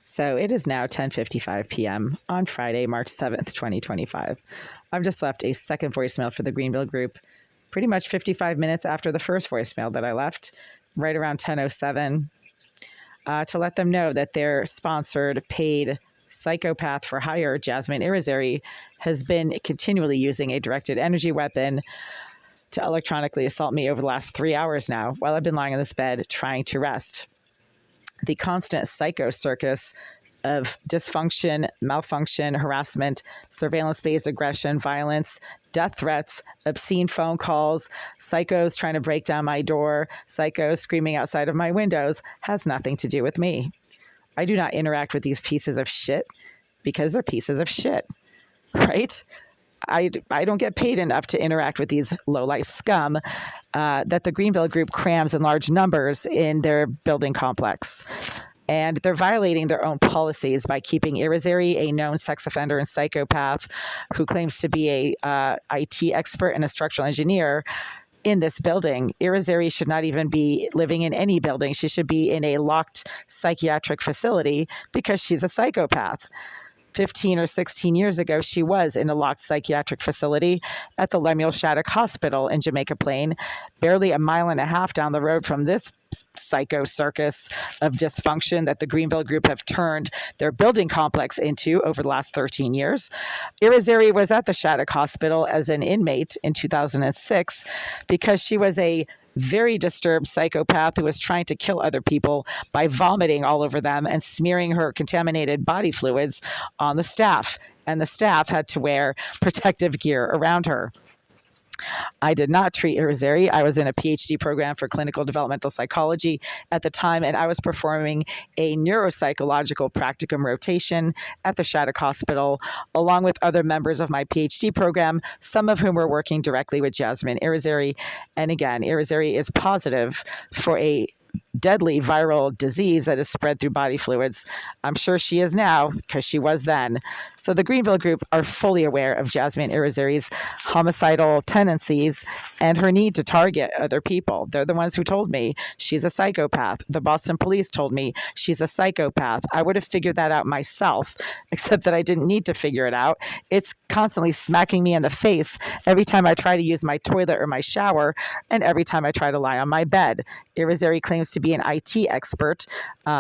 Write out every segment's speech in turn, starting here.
So it is now 10:55 p.m. on Friday, March 7th, 2025. I've just left a second voicemail for the Greenville Group, pretty much 55 minutes after the first voicemail that I left, right around 10:07, to let them know that their sponsored paid psychopath for hire, Jasmine Irizarry, has been continually using a directed energy weapon to electronically assault me over the last 3 hours now while I've been lying in this bed trying to rest. The constant psycho circus of dysfunction, malfunction, harassment, surveillance-based aggression, violence, death threats, obscene phone calls, psychos trying to break down my door, psychos screaming outside of my windows has nothing to do with me. I do not interact with these pieces of shit because they're pieces of shit, right? I don't get paid enough to interact with these low-life scum that the Greenville Group crams in large numbers in their building complex. And they're violating their own policies by keeping Irizarry, a known sex offender and psychopath who claims to be a IT expert and a structural engineer, in this building. Irizarry should not even be living in any building. She should be in a locked psychiatric facility because she's a psychopath. 15 or 16 years ago, she was in a locked psychiatric facility at the Lemuel Shattuck Hospital in Jamaica Plain, barely a mile and a half down the road from this psycho circus of dysfunction that the Greenville Group have turned their building complex into over the last 13 years. Irizarry was at the Shattuck Hospital as an inmate in 2006 because she was a very disturbed psychopath who was trying to kill other people by vomiting all over them and smearing her contaminated body fluids on the staff. And the staff had to wear protective gear around her. I did not treat Irizarry. I was in a PhD program for clinical developmental psychology at the time, and I was performing a neuropsychological practicum rotation at the Shattuck Hospital, along with other members of my PhD program, some of whom were working directly with Jasmine Irizarry. And again, Irizarry is positive for a deadly viral disease that is spread through body fluids. I'm sure she is now because she was then. So the Greenville Group are fully aware of Jasmine Irizarry's homicidal tendencies and her need to target other people. They're the ones who told me she's a psychopath. The Boston police told me she's a psychopath. I would have figured that out myself, except that I didn't need to figure it out. It's constantly smacking me in the face every time I try to use my toilet or my shower, and every time I try to lie on my bed. Irizarry claims to be an IT expert.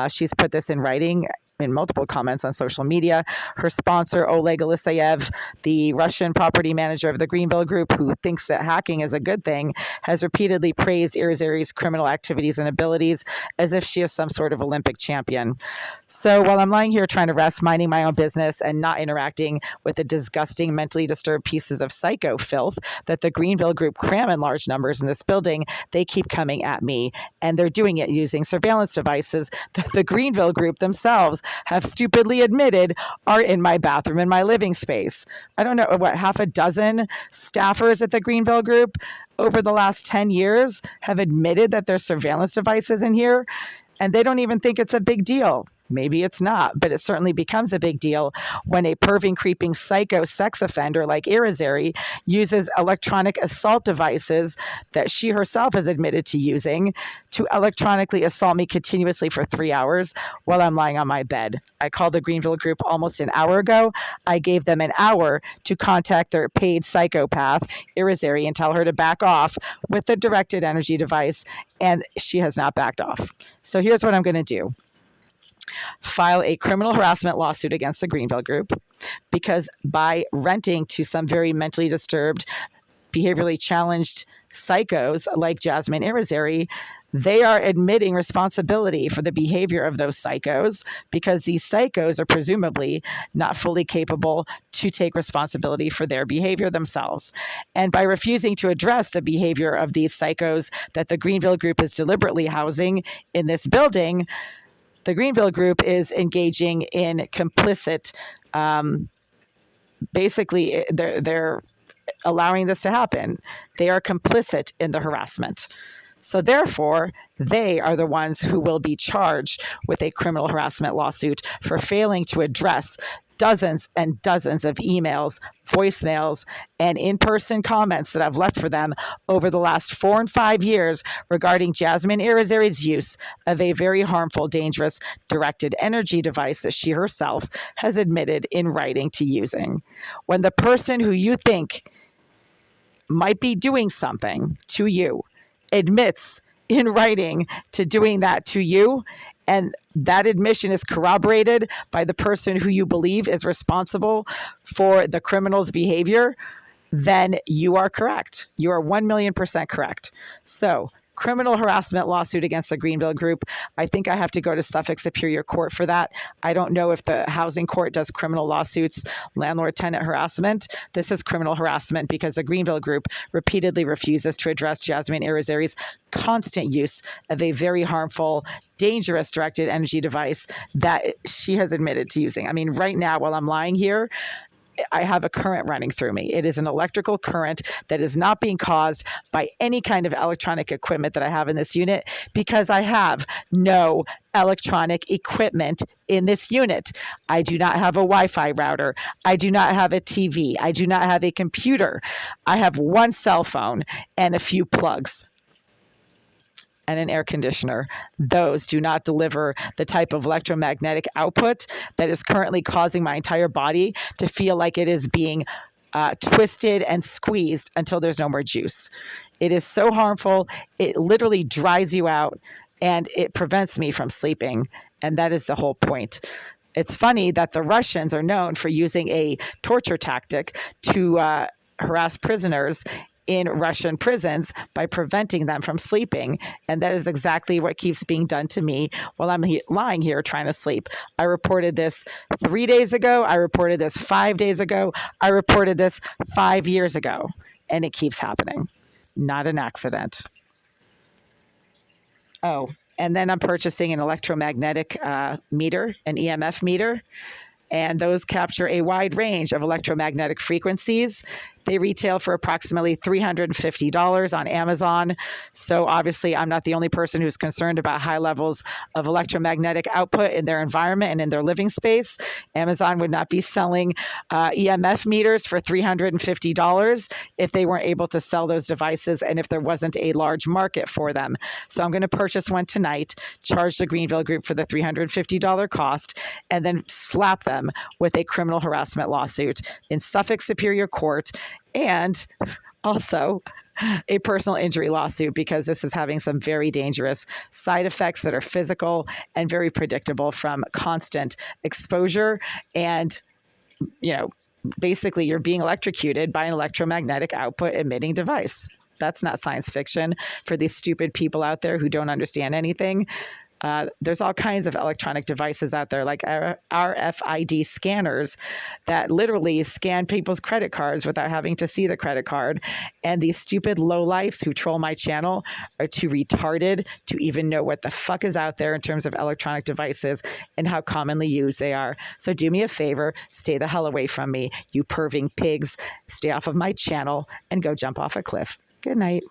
She's put this in writing in multiple comments on social media. Her sponsor, Oleg Alisayev, the Russian property manager of the Greenville Group, who thinks that hacking is a good thing, has repeatedly praised Irizarry's criminal activities and abilities as if she is some sort of Olympic champion. So while I'm lying here trying to rest, minding my own business, and not interacting with the disgusting, mentally disturbed pieces of psycho filth that the Greenville Group cram in large numbers in this building, they keep coming at me. And they're doing it using surveillance devices that the Greenville Group themselves have stupidly admitted are in my bathroom, in my living space. I don't know, half a dozen staffers at the Greenville Group over the last 10 years have admitted that there's surveillance devices in here, and they don't even think it's a big deal. Maybe it's not, but it certainly becomes a big deal when a perving, creeping psycho sex offender like Irizarry uses electronic assault devices that she herself has admitted to using to electronically assault me continuously for 3 hours while I'm lying on my bed. I called the Greenville Group almost an hour ago. I gave them an hour to contact their paid psychopath, Irizarry, and tell her to back off with the directed energy device, and she has not backed off. So here's what I'm going to do. File a criminal harassment lawsuit against the Greenville Group because by renting to some very mentally disturbed, behaviorally challenged psychos like Jasmine Irizarry, they are admitting responsibility for the behavior of those psychos because these psychos are presumably not fully capable to take responsibility for their behavior themselves. And by refusing to address the behavior of these psychos that the Greenville Group is deliberately housing in this building, the Greenville Group is engaging in complicit, basically they're allowing this to happen. They are complicit in the harassment. So therefore, they are the ones who will be charged with a criminal harassment lawsuit for failing to address dozens and dozens of emails, voicemails, and in person comments that I've left for them over the last 4 and 5 years regarding Jasmine Irizarry's use of a very harmful, dangerous directed energy device that she herself has admitted in writing to using. When the person who you think might be doing something to you admits in writing to doing that to you, and that admission is corroborated by the person who you believe is responsible for the criminal's behavior, then you are correct. You are 1,000,000% correct. So, criminal harassment lawsuit against the Greenville Group. I think I have to go to Suffolk Superior Court for that. I don't know if the housing court does criminal lawsuits, landlord-tenant harassment. This is criminal harassment because the Greenville Group repeatedly refuses to address Jasmine Irizarry's constant use of a very harmful, dangerous directed energy device that she has admitted to using. I mean, right now, while I'm lying here, I have a current running through me. It is an electrical current that is not being caused by any kind of electronic equipment that I have in this unit because I have no electronic equipment in this unit. I do not have a Wi-Fi router. I do not have a TV. I do not have a computer. I have one cell phone and a few plugs and an air conditioner. Those do not deliver the type of electromagnetic output that is currently causing my entire body to feel like it is being twisted and squeezed until there's no more juice. It is so harmful. It literally dries you out and it prevents me from sleeping. And that is the whole point. It's funny that the Russians are known for using a torture tactic to harass prisoners in Russian prisons by preventing them from sleeping. And that is exactly what keeps being done to me while I'm lying here trying to sleep. I reported this 3 days ago. I reported this 5 days ago. I reported this 5 years ago. And it keeps happening. Not an accident. Oh, and then I'm purchasing an electromagnetic meter, an EMF meter. And those capture a wide range of electromagnetic frequencies. They retail for approximately $350 on Amazon. So obviously, I'm not the only person who's concerned about high levels of electromagnetic output in their environment and in their living space. Amazon would not be selling EMF meters for $350 if they weren't able to sell those devices and if there wasn't a large market for them. So I'm going to purchase one tonight, charge the Greenville Group for the $350 cost, and then slap them with a criminal harassment lawsuit in Suffolk Superior Court, and also a personal injury lawsuit because this is having some very dangerous side effects that are physical and very predictable from constant exposure. And, basically you're being electrocuted by an electromagnetic output emitting device. That's not science fiction for these stupid people out there who don't understand anything. There's all kinds of electronic devices out there, like RFID scanners that literally scan people's credit cards without having to see the credit card. And these stupid lowlifes who troll my channel are too retarded to even know what the fuck is out there in terms of electronic devices and how commonly used they are. So do me a favor, stay the hell away from me, you perving pigs. Stay off of my channel and go jump off a cliff. Good night.